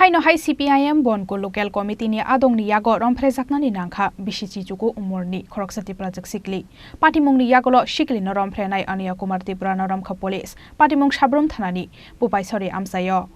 Haino hai CPIM bon ko local committee ni adong ni yago romphre jakna ni nangkha bisichi chuku umorni khoroksati project sikli patimung ni yagolo sikli no romphre nai ania kumar tipra no romkha police patimung sabrum thanani pupaisori amsayo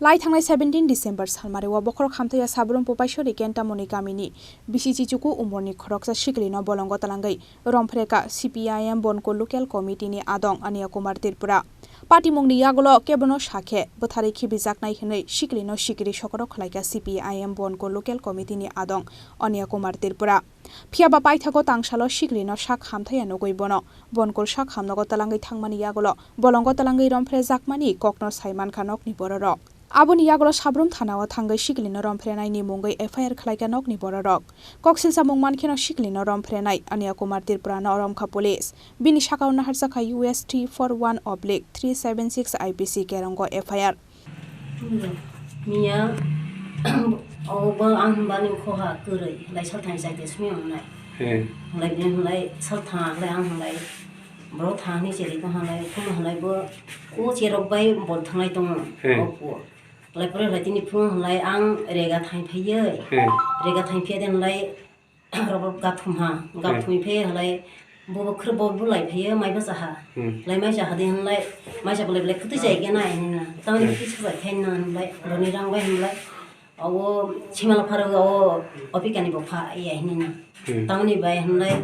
Lai thangnai 17 December salmare wa bokhor khamthaya sabrum pupaisori kentamoni kamini bisichi chuku umorni khoroksa sikli no bolongo talangai romphre ka CPIM bon ko local committee ni adong ania kumar tipra Patimungni yagolo kebono shakhe bothari khibi jaknai hinai siklino sikri sokoro khlaika CPIM bon ko local committee ni adong Ania Kumar Tirpura phiaba paithago tangsalo siklino sak hamthaya nogoi bono bonkol sak hamnogo talangai thangmani yagolo bolongo talangai romphre jakmani kokno saiman khanok ni bororok Aboni yagolo sabrum thanao thangai siklino romprenai ni mungai FIR khlaika nok ni bororok koksilsa mungman kheno siklino romprenai Ania Kumar Tirpura no romkha police bini sakau naharsa US 341/376 IPC kerongo FIR Mia over anbani khoha kurai lai salthai sai des mi onai lai bin lai saltha lai ang lai bro thani cheri ta lai phum lai bo ko cherok bai bol thangai tong opo lai pore lai tini phum lai ang rega thai pheye rega thai phe den lai rob ga thum ha ga thum phe lai bo khre bo bu lai pheye mai ba sa ha lai mai sa ha den lai mai sa bo lai khti jai ge nai ni na ta ni ki sa khen na lai ro ni rang bai lai awo chimala pharo awo opikani bo pha ai ni na ta ni bai lai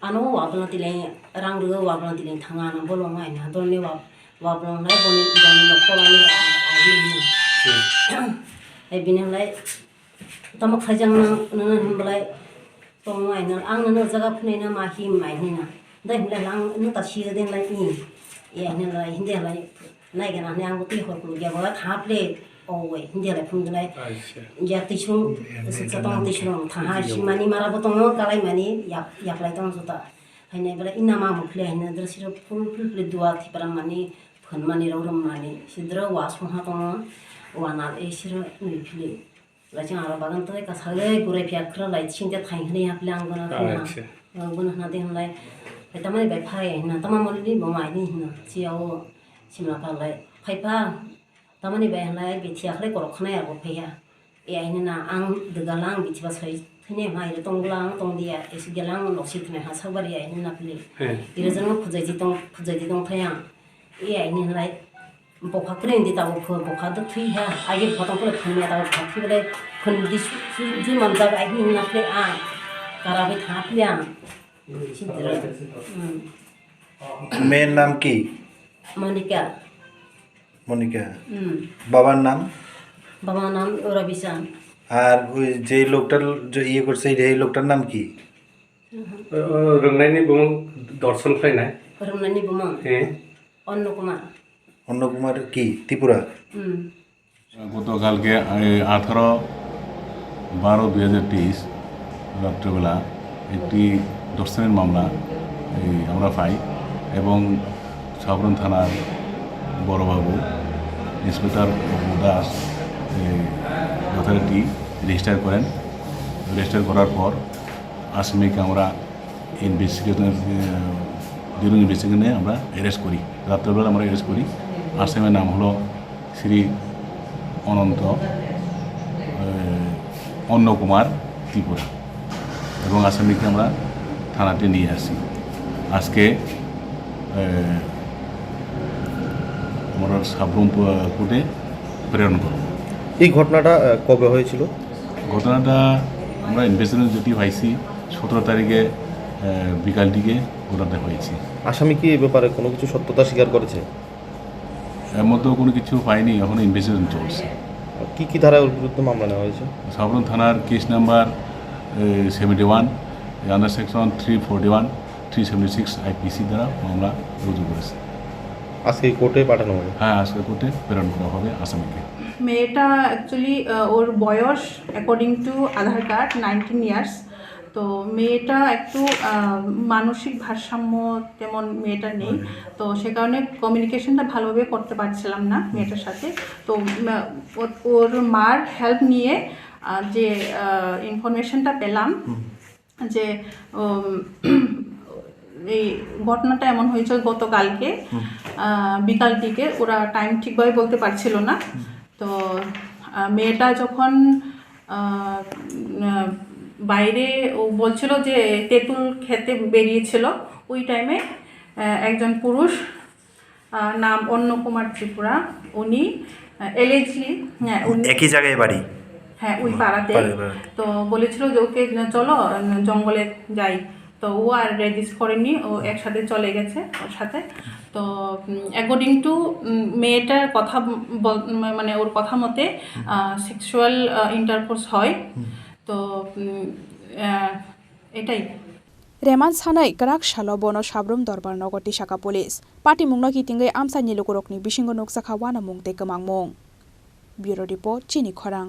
ano wa bla ti lai rang ru wa bla ti lai thanga na bo lo ngai na do ni wa bla lai bo ni no ko la ni ai ni ai bin lai tamak khajang na na lai tong ngai na ang na jaga phne na ma hi mai ni na dai lai lang nu ta chi den lai ni ye ni lai hinde lai nai ga na nyang ko ti hor ku ya ba tha ple owe hinde lai phun lai ya ti chung sa tong ti chung tha ha shi mani mara bo tong ka lai mani ya lai tong su ta hai nei bala ina ma mu ple na dra sira phul ple dua thi para mani phun mani ro rom mani sidra wa su ha tong wa na e sira ni ple lai chang ara bagan to ka sale gurai pya khra lai ching te thai hne ya plang gona na gona na den lai tamai bai phai na tamai moli ni bo mai ni na chiao simla pa lai phai pa tamani bai lai bi thia khle korok khna ya bo pheya e ai na ang de galang bi thiba sai thne mai re tong lang tong dia e si galang lo si thne ha sabari ai na pli ire jan mo khujai ji tong thaya e ai ni lai bokha kren di ta bokha da thui ha age photong ko phun ya ta phi bale phun di ji man da ai ni na pli a kara bi tha pli a মেয়ের নাম কি Monica Monika বাবার নাম রবিশান আর ওই যে লোকটার যে ইয়ে করছে এই লোকটার নাম কি রংনাইনি বুমং দর্শন খাইনাই রংনাইনি বুমং অন্য কুমার কি ত্রিপুরা গতকালকে 18/12/2023 রাত্রেবেলা একটি দর্শনের মামলা আমরা পাই এবং সাবরুম থানার বড়বাবু ইন্সপেক্টর দাস যথারীতি রেজিস্টার করেন রেজিস্টার করার পর আসামিকে আমরা ইনভেস্টিগেশনে আমরা অ্যারেস্ট করি রাত্রেবেলা আমরা অ্যারেস্ট করি আসামির নাম হলো শ্রী অন্য কুমার ত্রিপুরা এবং আসামিকে আমরা থানাতে নিয়ে আসি আজকে আমরা সাবরুম কোর্টে প্রেরণ করব এই ঘটনাটা কবে হয়েছিল ঘটনাটা আমরা ইনভেস্টিগেশন যেটি পাইছি 17 তারিখে বিকাল দিকে ঘটনাটা হয়েছে আসামি কি এই ব্যাপারে কোনো কিছু সত্যতা স্বীকার করেছে এর মধ্যেও কোনো কিছু পাইনি এখন ইনভেস্টিগেশন চলছে কি ধারায় ওর বিরুদ্ধে মামলা নেওয়া হয়েছে সাবরুম থানার case number 71 under section 341/376 IPC দ্বারা মামলা রুজু করেছে আজকে কোর্টে পাঠানো হবে হ্যাঁ আজকে কোর্টে প্রেরণ করা হবে আসামিকে মেয়েটা অ্যাকচুয়ালি ওর বয়স according to Aadhaar card 19 years তো মেয়েটা একটু মানসিক ভারসাম্য তেমন মেয়েটা নেই তো সে কারণে কমিউনিকেশনটা ভালোভাবে করতে পারছিলাম না মেয়েটার সাথে তো ওর মার হেল্প নিয়ে যে ইনফরমেশনটা পেলাম যে এই ঘটনাটা এমন হয়েছে গতকালকে বিকাল দিকে ওরা টাইম ঠিকভাবে বলতে পারছিল না তো তো মেয়েটা যখন বাইরে ও বলছিল যে তেঁতুল খেতে বেরিয়েছিল ওই টাইমে একজন পুরুষ নাম অন্য কুমার ত্রিপুরা উনি এলিজলি উনি একই জায়গায় বাড়ি হ্যাঁ ওই পাড়াতে তো বলেছিল যে ওকে চলো জঙ্গলে যাই তো ও আর রেজিস্ট করেনি ও একসাথে চলে গেছে ওর সাথে তো অ্যাকর্ডিং টু মেয়েটার কথা মানে ওর কথা মতে সেক্সুয়াল ইন্টারকোর্স হয় তো এটাই रेमान सानै गराक शालो बोनो साब्रुम दरबार नगर तिसाका पुलिस पार्टी मुंगनो कितिंगै आमसानि लोगोरकनि बिसिंगो नोकसाखा वाना मुंते कमांमों ब्यूरो रिपोर्ट चिनी खरां।